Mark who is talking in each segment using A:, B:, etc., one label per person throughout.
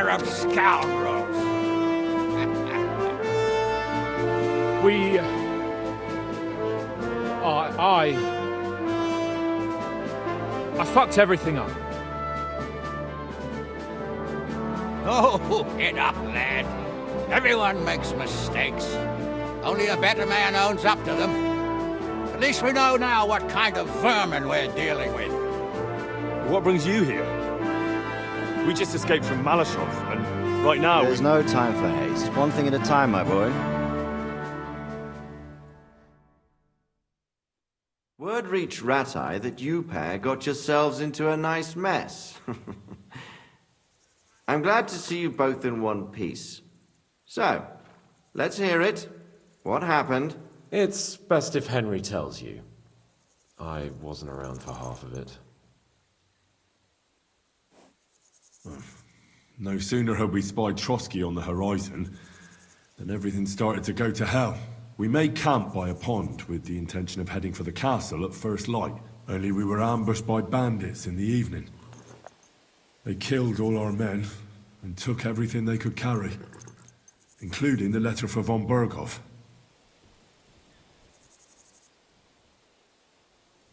A: pair of scoundrels.
B: I fucked everything up.
A: Oh, get up, lad. Everyone makes mistakes. Only a better man owns up to them. At least we know now what kind of vermin we're dealing with.
C: What brings you here? We just escaped from Malashov, and right now
D: There's no time for haste. One thing at a time, my boy. Word reached Ratai that you pair got yourselves into a nice mess. I'm glad to see you both in one piece. So, let's hear it. What happened?
E: It's best if Henry tells you. I wasn't around for half of it.
F: No sooner had we spied Trotsky on the horizon than everything started to go to hell. We made camp by a pond with the intention of heading for the castle at first light, only we were ambushed by bandits in the evening. They killed all our men and took everything they could carry, including the letter for von Berghoff.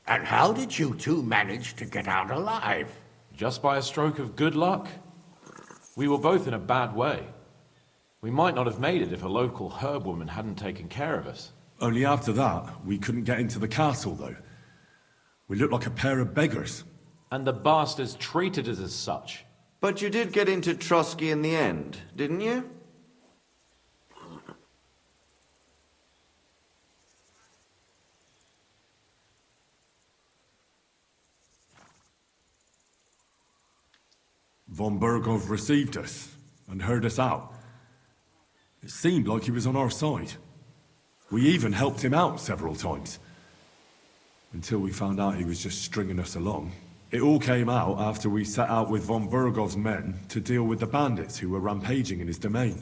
A: And how did you two manage to get out alive?
E: Just by a stroke of good luck. We were both in a bad way. We might not have made it if a local herb woman hadn't taken care of us.
F: Only after that, we couldn't get into the castle, though. We looked like a pair of beggars.
E: And the bastards treated us as such.
D: But you did get into Trotsky in the end, didn't you?
F: Von Berghoff received us and heard us out. It seemed like he was on our side. We even helped him out several times. Until we found out he was just stringing us along. It all came out after we set out with von Berghoff's men to deal with the bandits who were rampaging in his domain.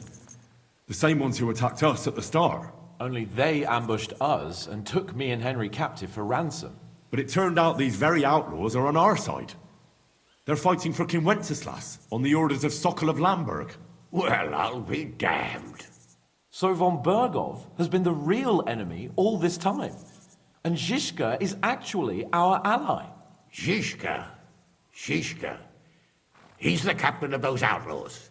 F: The same ones who attacked us at the start.
E: Only they ambushed us and took me and Henry captive for ransom.
F: But it turned out these very outlaws are on our side. They're fighting for King Wenceslas on the orders of Sokol of Lamberg.
A: Well, I'll be damned.
E: So von Berghoff has been the real enemy all this time. And Zhishka is actually our ally.
A: Zhishka. He's the captain of those outlaws.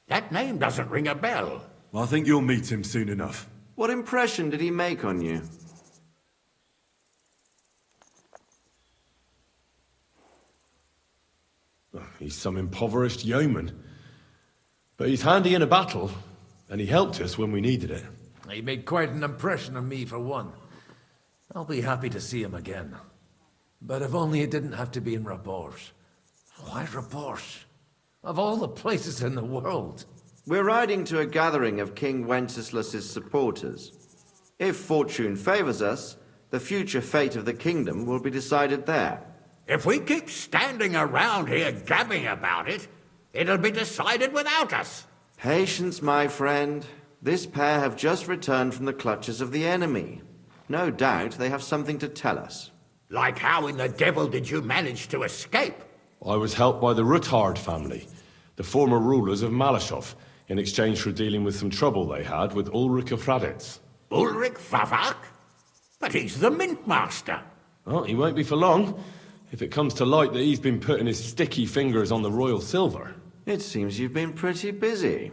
A: That name doesn't ring a bell.
F: I think you'll meet him soon enough.
D: What impression did he make on you?
F: He's some impoverished yeoman. But he's handy in a battle, and he helped us when we needed it.
G: He made quite an impression on me, for one. I'll be happy to see him again. But if only it didn't have to be in Rabors. Why Rabors? Of all the places in the world.
D: We're riding to a gathering of King Wenceslas's supporters. If fortune favors us, the future fate of the kingdom will be decided there.
A: If we keep standing around here gabbing about it, it'll be decided without us.
D: Patience, my friend. This pair have just returned from the clutches of the enemy. No doubt they have something to tell us.
A: Like how in the devil did you manage to escape?
C: I was helped by the Ruthard family, the former rulers of Malashov, in exchange for dealing with some trouble they had with Ulrich of Raditz.
A: Ulrich Favak? But he's the mint master.
C: Well, he won't be for long, if it comes to light that he's been putting his sticky fingers on the royal silver.
D: It seems you've been pretty busy.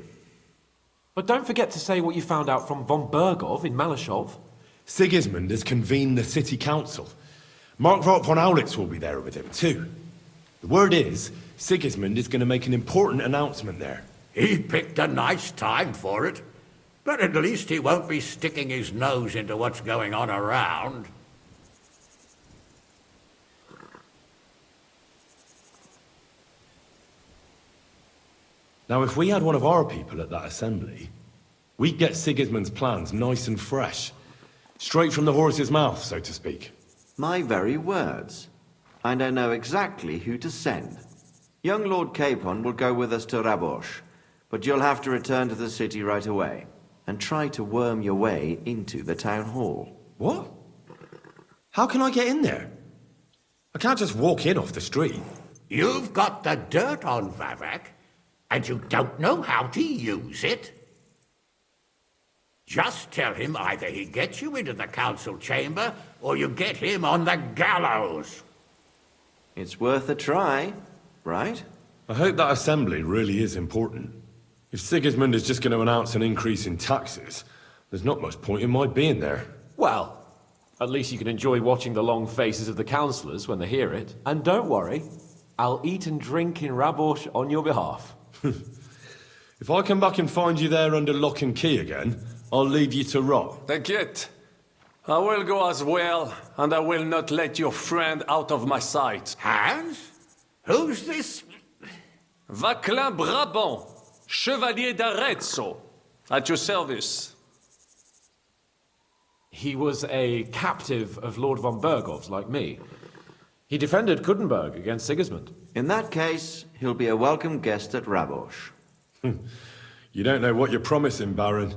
E: But don't forget to say what you found out from von Berghoff in Malashov.
C: Sigismund has convened the city council. Markvart von Aulitz will be there with him, too. The word is, Sigismund is going to make an important announcement there.
A: He picked a nice time for it. But at least he won't be sticking his nose into what's going on around.
C: Now, if we had one of our people at that assembly, we'd get Sigismund's plans nice and fresh. Straight from the horse's mouth, so to speak.
D: My very words. And I know exactly who to send. Young Lord Capon will go with us to Rabosh, but you'll have to return to the city right away, and try to worm your way into the town hall.
C: What? How can I get in there? I can't just walk in off the street.
A: You've got the dirt on Vavak. And you don't know how to use it? Just tell him either he gets you into the council chamber, or you get him on the gallows.
D: It's worth a try, right?
C: I hope that assembly really is important. If Sigismund is just going to announce an increase in taxes, there's not much point in my being there.
E: Well, at least you can enjoy watching the long faces of the councillors when they hear it. And don't worry, I'll eat and drink in Rabosh on your behalf.
C: If I come back and find you there under lock and key again, I'll leave you to rot.
H: T'inquiète. I will go as well, and I will not let your friend out of my sight.
A: Hans? Who's this?
H: Vaclin Brabant, Chevalier d'Arezzo, at your service.
E: He was a captive of Lord von Bergov's, like me. He defended Kudenberg against Sigismund.
D: In that case, he'll be a welcome guest at Rabosh.
C: You don't know what you're promising, Baron.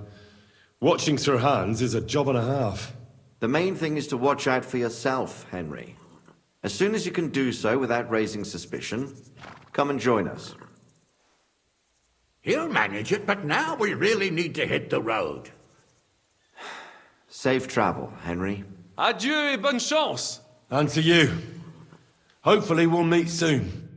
C: Watching Sir Hans is a job and a half.
D: The main thing is to watch out for yourself, Henry. As soon as you can do so without raising suspicion, come and join us.
A: He'll manage it, but now we really need to hit the road.
D: Safe travel, Henry.
H: Adieu et bonne chance!
C: And to you. Hopefully we'll meet soon.